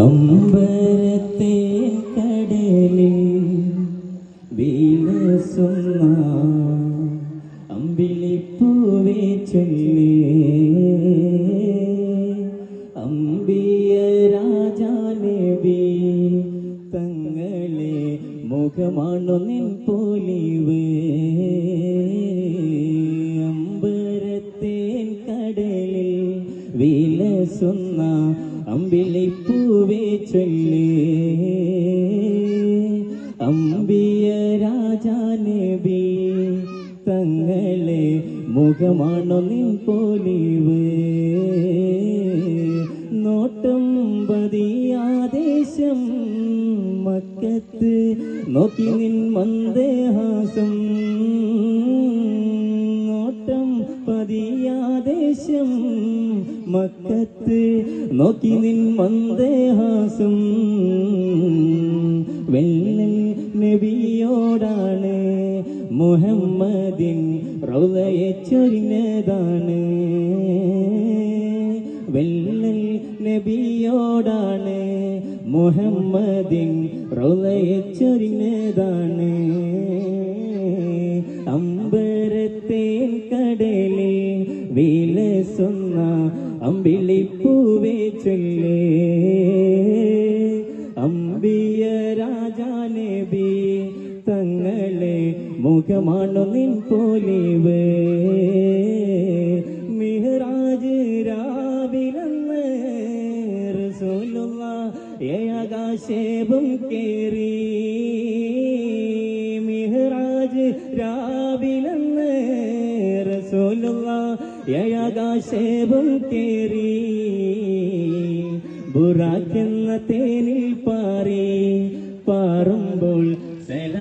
അമ്പരത്തെ കടലിൽ വിലസുന്ന അമ്പിളിപ്പൂവേ ചൊല്ലി അമ്പിയ രാജാനബി തങ്ങളെ മുഖമാണു നിൻ പൊലിവ് അമ്പരത്തേൻ കടലിൽ വിലസുന്ന അമ്പിളിപ്പൂവേ ചൊല്ലി അമ്പിയ രാജാനബി തങ്ങളെ മുഖമാണു നിൻ പൊലിവ് നോട്ടം പതിയാദേശം മക്കത്ത് നോക്കി നിൻ മന്ദഹാസം നോട്ടം പതിയാദേശം മക്കത്ത് നോക്കി നിൻ മന്ദഹാസം വെള്ളൽ നബിയോടാണ് മുഹമ്മദിൻ റൗളയെ ചൊരിഞ്ഞതാണ് വെള്ളൽ നബിയോടാണ് മുഹമ്മദിൻ റൗളയെ ചൊരിഞ്ഞതാണ് അമ്പരത്തേൻ കടലിൽ വിലസുന്ന അമ്പിളിപ്പൂവേ ചൊല്ലി അമ്പിയ രാജാനബി തങ്ങളെ മുഖമാണു നിൻ പൊലിവ് മിഹ്റാജ് രാവിലന്ന് റസൂലുള്ളാഹ് ഏകാശേപം കേറി മിഹ്റാജ് രാവിലന്ന് റസൂലുള്ളാഹ് ഏകാശേപം കേറി ബുറാക്കെന്ന തേനിൽ പാറി